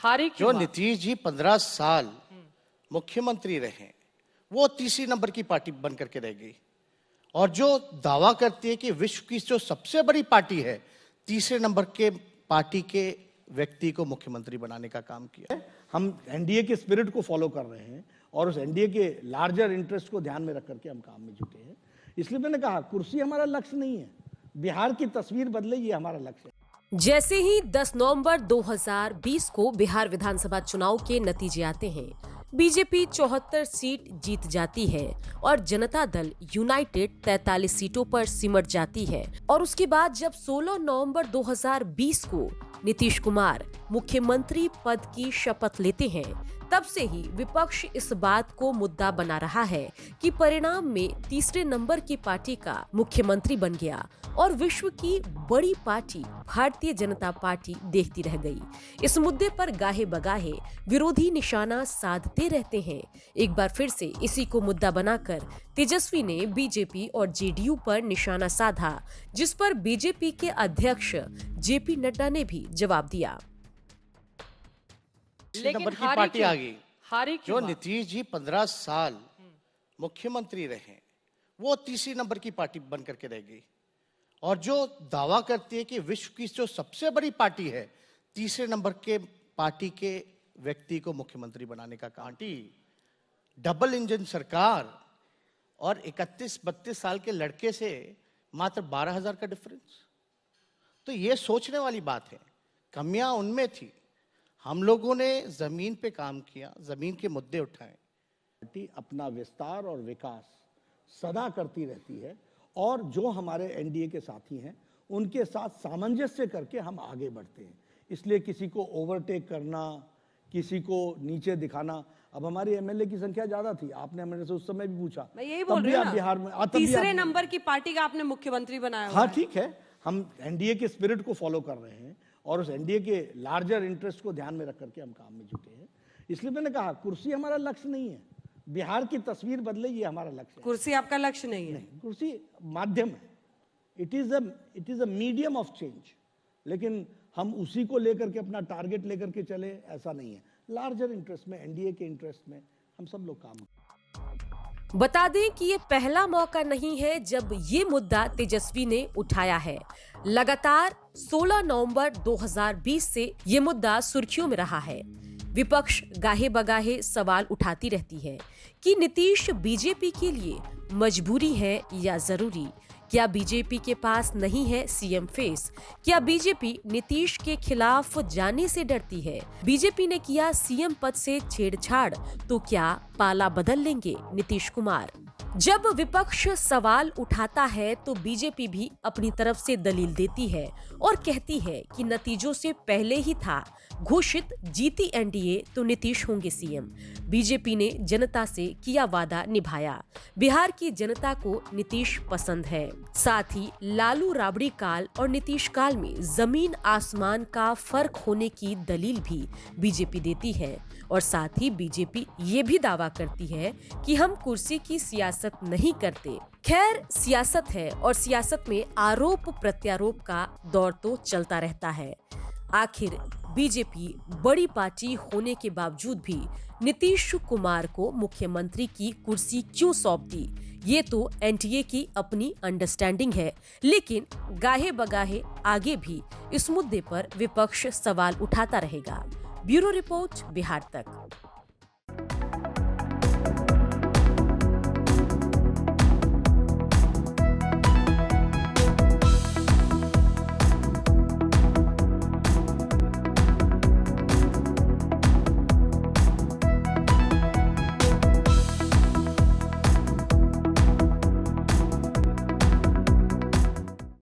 हारे जो नीतीश जी 15 साल मुख्यमंत्री रहे, वो तीसरी नंबर की पार्टी बन करके रह गई। और जो दावा करती है कि विश्व की जो सबसे बड़ी पार्टी है, तीसरे नंबर के पार्टी के व्यक्ति को मुख्यमंत्री बनाने का काम किया। हम एनडीए के स्पिरिट को फॉलो कर रहे हैं और उस एनडीए के लार्जर इंटरेस्ट को ध्यान में रख करके हम काम में जुटे हैं। इसलिए मैंने कहा कुर्सी हमारा लक्ष्य नहीं है, बिहार की तस्वीर बदले ये हमारा लक्ष्य है। जैसे ही 10 नवंबर 2020 को बिहार विधानसभा चुनाव के नतीजे आते हैं, बीजेपी 74 सीट जीत जाती है और जनता दल यूनाइटेड 43 सीटों पर सिमट जाती है। और उसके बाद जब 16 नवंबर 2020 को नीतीश कुमार मुख्यमंत्री पद की शपथ लेते हैं, तब से ही विपक्ष इस बात को मुद्दा बना रहा है कि परिणाम में तीसरे नंबर की पार्टी का मुख्यमंत्री बन गया और विश्व की बड़ी पार्टी भारतीय जनता पार्टी देखती रह गई। इस मुद्दे पर गाहे बगाहे विरोधी निशाना साधते रहते हैं। एक बार फिर से इसी को मुद्दा बनाकर तेजस्वी ने बीजेपी और जेडीयू पर निशाना साधा, जिस पर बीजेपी के अध्यक्ष जेपी नड्डा ने भी जवाब दिया। नंबर की पार्टी आ गई। हारे जो नीतीश जी 15 साल मुख्यमंत्री रहे, वो तीसरी नंबर की पार्टी बन करके रह गई। और जो दावा करती है कि विश्व की जो सबसे बड़ी पार्टी है, तीसरे नंबर के पार्टी के व्यक्ति को मुख्यमंत्री बनाने का काम। डबल इंजन सरकार और 31-32 साल के लड़के से मात्र 12,000 का डिफरेंस, तो ये सोचने वाली बात है। कमियां उनमें थी, हम लोगों ने जमीन पे काम किया, जमीन के मुद्दे उठाए। पार्टी अपना विस्तार और विकास सदा करती रहती है और जो हमारे एनडीए के साथी हैं उनके साथ सामंजस्य करके हम आगे बढ़ते हैं। इसलिए किसी को ओवरटेक करना, किसी को नीचे दिखाना, अब हमारी एमएलए की संख्या ज्यादा थी, आपने मेरे से उस समय भी पूछा, मैं यही बोल रही हूं ना, बिहार में तीसरे नंबर की पार्टी का आपने मुख्यमंत्री बनाया। हाँ ठीक है, हम एनडीए के स्पिरिट को फॉलो कर रहे हैं और उस एनडीए के लार्जर इंटरेस्ट को ध्यान में रख करके हम काम में जुटे हैं। इसलिए मैंने कहा कुर्सी हमारा लक्ष्य नहीं है, बिहार की तस्वीर बदले ये हमारा लक्ष्य है। कुर्सी आपका लक्ष्य नहीं है? नहीं, कुर्सी माध्यम है। It is a medium of change, लेकिन हम उसी को लेकर के अपना टारगेट लेकर के चले, ऐसा नहीं है। लार्जर इंटरेस्ट में, एनडीए के इंटरेस्ट में हम सब लोग काम करते। बता दें कि ये पहला मौका नहीं है जब ये मुद्दा तेजस्वी ने उठाया है। लगातार 16 नवंबर 2020 से ये मुद्दा सुर्खियों में रहा है। विपक्ष गाहे बगाहे सवाल उठाती रहती है कि नीतीश बीजेपी के लिए मजबूरी है या जरूरी। क्या बीजेपी के पास नहीं है सीएम फेस? क्या बीजेपी नीतीश के खिलाफ जाने से डरती है? बीजेपी ने किया सीएम पद से छेड़छाड़, तो क्या पाला बदल लेंगे नीतीश कुमार? जब विपक्ष सवाल उठाता है तो बीजेपी भी अपनी तरफ से दलील देती है और कहती है कि नतीजों से पहले ही था घोषित, जीती एनडीए तो नीतीश होंगे सीएम। बीजेपी ने जनता से किया वादा निभाया। बिहार की जनता को नीतीश पसंद है। साथ ही लालू राबड़ी काल और नीतीश काल में जमीन आसमान का फर्क होने की दलील भी बीजेपी देती है। और साथ ही बीजेपी ये भी दावा करती है कि हम कुर्सी की सियासत नहीं करते। खैर, सियासत है और सियासत में आरोप प्रत्यारोप का दौर तो चलता रहता है। आखिर बीजेपी बड़ी पार्टी होने के बावजूद भी नीतीश कुमार को मुख्यमंत्री की कुर्सी क्यों सौंप दी? ये तो एनडीए की अपनी अंडरस्टैंडिंग है, लेकिन गाहे बगाहे आगे भी इस मुद्दे पर विपक्ष सवाल उठाता रहेगा। ब्यूरो रिपोर्ट, बिहार तक।